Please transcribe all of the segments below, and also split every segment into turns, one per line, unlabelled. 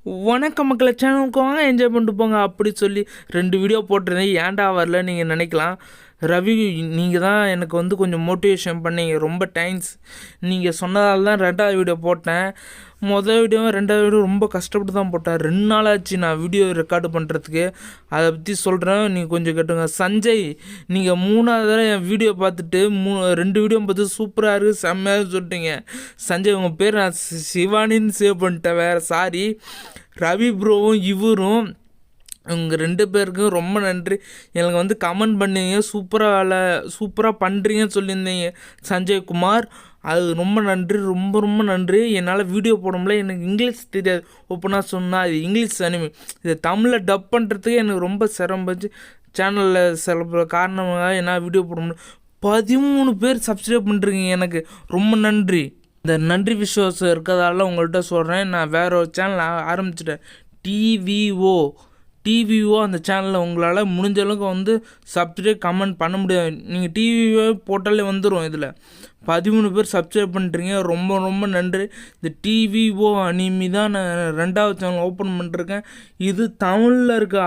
வணக்கம் மக்களை, சேனலுக்கு வாங்க என்ஜாய் பண்ணிட்டு போங்க அப்படி சொல்லி 2 வீடியோ போட்டிருந்தேன். ஏன்டா வரல நீங்கள் நினைக்கலாம். ரவி, நீங்கள் தான் எனக்கு வந்து கொஞ்சம் மோட்டிவேஷன் பண்ணீங்க. ரொம்ப தேங்க்ஸ். நீங்கள் சொன்னதால் தான் 2வது வீடியோ போட்டேன். மொதல் வீடியோ 2வது வீடியோ ரொம்ப கஷ்டப்பட்டு தான் போட்டேன். 2 நாள் ஆச்சு நான் வீடியோ ரெக்கார்டு பண்ணுறதுக்கு. அதை பற்றி சொல்கிறேன், நீங்கள் கொஞ்சம் கேட்டுங்க. சஞ்சய், நீங்கள் 3வது தடவை என் வீடியோ பார்த்துட்டு 2 வீடியோ பார்த்து சூப்பராக இருக்குது, செம்மையாக சொல்லிட்டீங்க. சஞ்சய், உங்கள் பேர் நான் சிவானின்னு சேவ் பண்ணிட்டேன், வேறு சாரி. ரவி ப்ரோவும் இவரும் உங்கள் 2 பேருக்கும் ரொம்ப நன்றி. எனக்கு வந்து கமெண்ட் பண்ணீங்க, சூப்பராக பண்ணுறீங்கன்னு சொல்லியிருந்தீங்க சஞ்சய்குமார். அது ரொம்ப நன்றி, ரொம்ப ரொம்ப நன்றி. என்னால் வீடியோ போட முடியல, எனக்கு இங்கிலீஷ் தெரியாது. ஓப்பனாக சொன்னால் அது இங்கிலீஷ் அனிமி. இதை தமிழில் டப் பண்ணுறதுக்கு எனக்கு ரொம்ப சிரமப்பச்சு. சேனலில் சில காரணமாக என்னால் வீடியோ போட முடியல. 13 பேர் சப்ஸ்கிரைப் பண்ணுறீங்க, எனக்கு ரொம்ப நன்றி. இந்த நன்றி விசுவாசம் இருக்கிறதால உங்கள்கிட்ட சொல்கிறேன். நான் வேற ஒரு சேனல் ஆரம்பிச்சிட்டேன், டிவிஓ. அந்த சேனலில் உங்களால் முடிஞ்ச அளவுக்கு வந்து சப்ஸ்கிரைப் கமெண்ட் பண்ண முடியாது. நீங்கள் டிவிஓ போட்டாலே வந்துடும். இதில் 13 பேர் சப்ஸ்கிரைப் பண்ணுறீங்க, ரொம்ப ரொம்ப நன்றி. இந்த டிவிஓ அனிமி தான் நான் 2வது சேனல் ஓப்பன் பண்ணிருக்கேன். இது தமிழில் இருக்க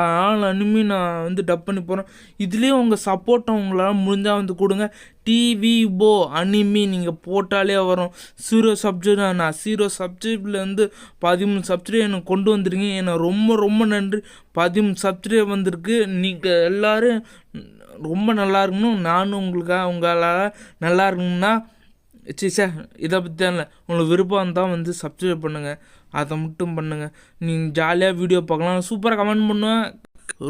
அனிமி நான் வந்து டப் பண்ணி போகிறேன். இதுலேயும் உங்கள் சப்போர்ட்டை உங்களால் முடிஞ்சால் வந்து கொடுங்க. டிவிஓ அனிமி நீங்கள் போட்டாலே வரும். 0 சப்ஸ்கிரைப். நான் 0 சப்ஸ்கிரைப்லேருந்து 13 சப்ஸ்கிரைப் எனக்கு கொண்டு வந்துருக்கீங்க. எனக்கு ரொம்ப ரொம்ப நன்றி. 13 சப்ஸ்கிரைப் வந்திருக்கு. நீங்கள் எல்லோரும் ரொம்ப நல்லா இருக்கணும். நானும் உங்களால் நல்லா இருக்கணும்னா இதை பற்றி தான் இல்லை, உங்களுக்கு விருப்பம் இருந்தால் வந்து சப்ஸ்கிரைப் பண்ணுங்கள். அதை மட்டும் பண்ணுங்கள். நீங்கள் ஜாலியாக வீடியோ பார்க்கலாம். சூப்பராக கமெண்ட் பண்ணுவேன்.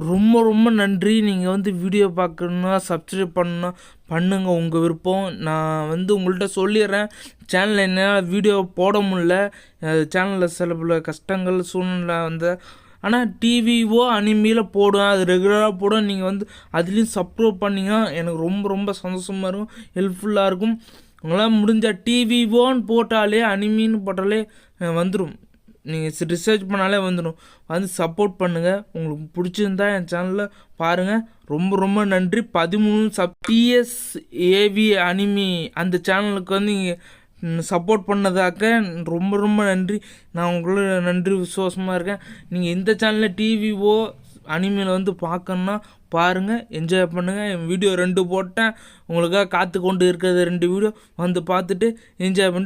ரொம்ப ரொம்ப நன்றி. நீங்கள் வந்து வீடியோ பார்க்கணுன்னா சப்ஸ்கிரைப் பண்ணுங்கள், உங்கள் விருப்பம். நான் வந்து உங்கள்கிட்ட சொல்லிடுறேன், சேனலில் என்னால் வீடியோ போட முடில. சேனலில் சில கஷ்டங்கள் சூழ்நிலை வந்து, ஆனால் டிவிஓ அனிமியில் போடுவேன், அது ரெகுலராக போடுவேன். நீங்கள் வந்து அதுலேயும் சப்ஸ்கிரைப் பண்ணிங்கன்னா எனக்கு ரொம்ப ரொம்ப சந்தோஷமாக இருக்கும், ஹெல்ப்ஃபுல்லாக இருக்கும். உங்களால் முடிஞ்சால் டிவிஓன்னு போட்டாலே அனிமின்னு போட்டாலே வந்துடும். நீங்கள் ரிசர்ச் பண்ணாலே வந்துடும். வந்து சப்போர்ட் பண்ணுங்கள். உங்களுக்கு பிடிச்சிருந்தா என் சேனலில் பாருங்கள். ரொம்ப ரொம்ப நன்றி. 13 டிஎஸ்ஏவி அனிமி அந்த சேனலுக்கு வந்து நீங்கள் சப்போர்ட் பண்ணதாக்க ரொம்ப ரொம்ப நன்றி. நான் உங்களோட நன்றி விசுவாசமாக இருக்கேன். நீங்கள் இந்த சேனலில் டிவிஓ அனிமையில் வந்து பார்க்கணுன்னா பாருங்கள், என்ஜாய் பண்ணுங்கள். என் வீடியோ 2 போட்டேன், உங்களுக்காக காத்து கொண்டு இருக்கிறது 2 வீடியோ வந்து பார்த்துட்டு என்ஜாய் பண்ணி